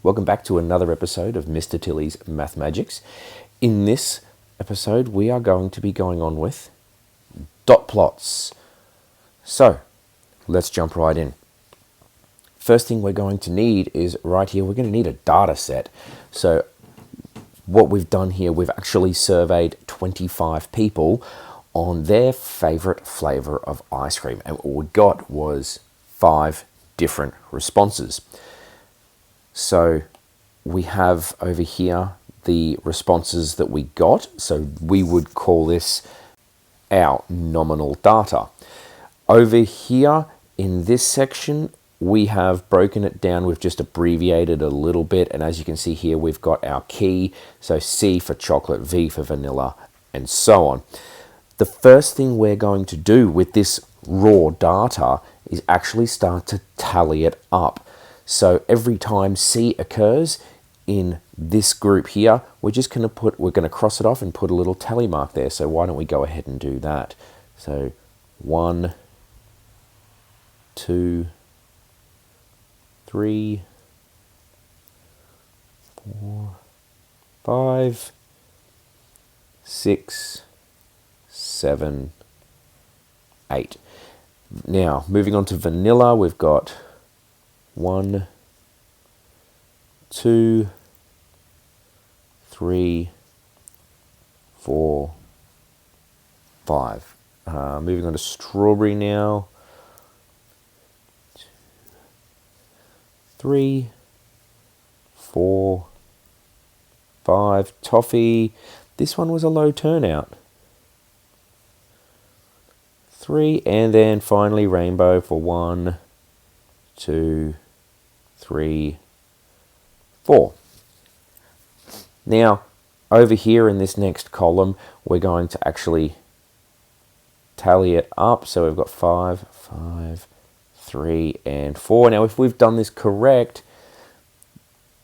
Welcome back to another episode of Mr. Tilly's Math Magics. In this episode, we are going to be going on with dot plots. So, let's jump right in. First thing we're going to need is right here, we're going to need a data set. So, what we've done here, we've actually surveyed 25 people on their favorite flavor of ice cream. And what we got was 5 different responses. So we have over here the responses that we got. So we would call this our nominal data. Over here in this section, we have broken it down. We've just abbreviated a little bit. And as you can see here, we've got our key. So C for chocolate, V for vanilla, and so on. The first thing we're going to do with this raw data is actually start to tally it up. So every time C occurs in this group here, we're going to cross it off and put a little tally mark there. So why don't we go ahead and do that? So 1, 2, 3, 4, 5, 6, 7, 8. Now, moving on to vanilla, we've got 1, 2, 3, 4, 5. Moving on to strawberry now. 3, 4, 5. Toffee. This one was a low turnout. 3, and then finally rainbow for 1, 2, 3, 4. Now, over here in this next column, we're going to actually tally it up. So we've got 5, 5, 3, and 4. Now, if we've done this correct,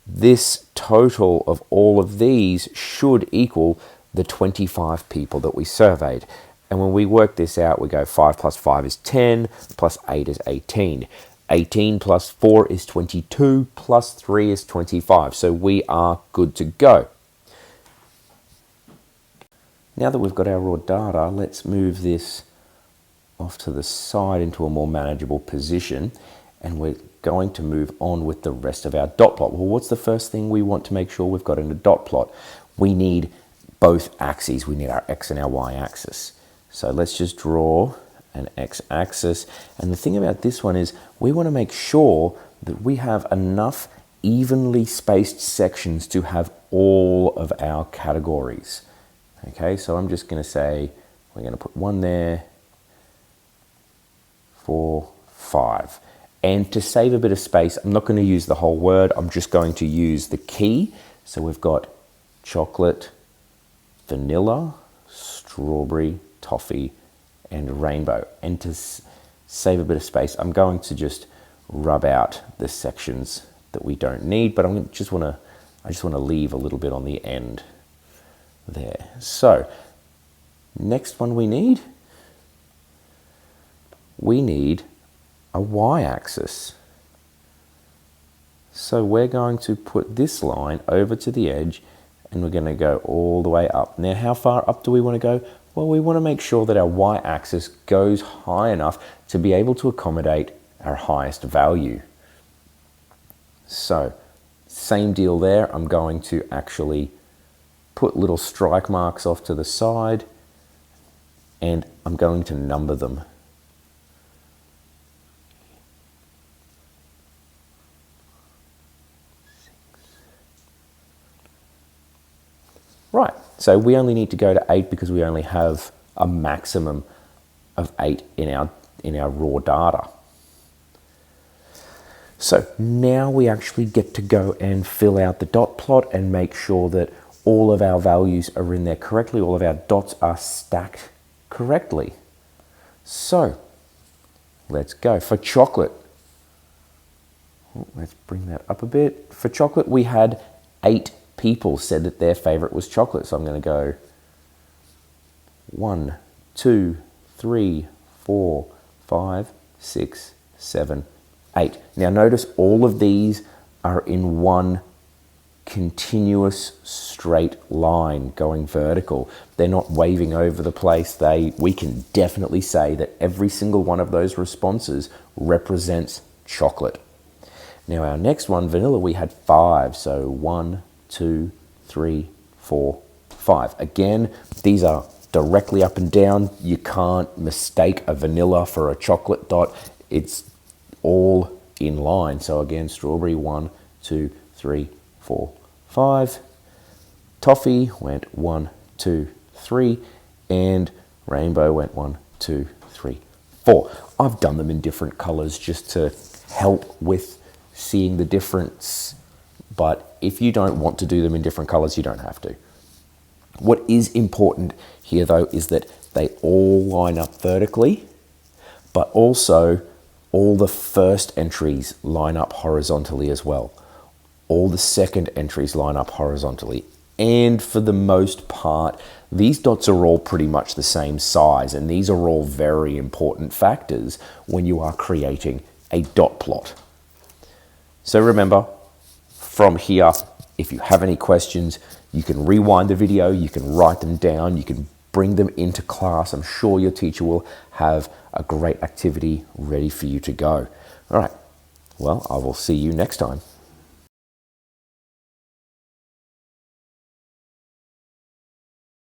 this total of all of these should equal the 25 people that we surveyed. And when we work this out, we go 5 plus 5 is 10, plus 8 is 18. 18 plus 4 is 22, plus 3 is 25. So we are good to go. Now that we've got our raw data, let's move this off to the side into a more manageable position. And we're going to move on with the rest of our dot plot. Well, what's the first thing we want to make sure we've got in a dot plot? We need both axes. We need our X and our Y axis. So let's just draw an X-axis. And the thing about this one is we want to make sure that we have enough evenly spaced sections to have all of our categories. Okay, so I'm just going to say we're going to put 1 there, 4, 5. And to save a bit of space, I'm not going to use the whole word. I'm just going to use the key. So we've got chocolate, vanilla, strawberry, toffee, and rainbow. And to save a bit of space, I'm going to just rub out the sections that we don't need, but I just want to leave a little bit on the end there. So next one we need a y-axis. So we're going to put this line over to the edge and we're going to go all the way up. Now, how far up do we want to go? Well, we want to make sure that our y-axis goes high enough to be able to accommodate our highest value. So, same deal there. I'm going to actually put little strike marks off to the side and I'm going to number them. Right, so we only need to go to 8 because we only have a maximum of 8 in our raw data. So now we actually get to go and fill out the dot plot and make sure that all of our values are in there correctly, all of our dots are stacked correctly. So let's go. For chocolate, let's bring that up a bit. For chocolate, we had 8 people said that their favorite was chocolate. So I'm going to go 1, 2, 3, 4, 5, 6, 7, 8. Now notice all of these are in one continuous straight line going vertical. They're not waving over the place. We can definitely say that every single one of those responses represents chocolate. Now our next one, vanilla, we had 5. So 1, 2, 3, 4, 5. Again, these are directly up and down. You can't mistake a vanilla for a chocolate dot. It's all in line. So again, strawberry, 1, 2, 3, 4, 5. Toffee went 1, 2, 3. And rainbow went 1, 2, 3, 4. I've done them in different colors just to help with seeing the difference. But if you don't want to do them in different colors, you don't have to. What is important here, though, is that they all line up vertically, but also all the first entries line up horizontally as well. All the second entries line up horizontally. And for the most part, these dots are all pretty much the same size, and these are all very important factors when you are creating a dot plot. So remember, from here, if you have any questions, you can rewind the video, you can write them down, you can bring them into class. I'm sure your teacher will have a great activity ready for you to go. All right, well, I will see you next time.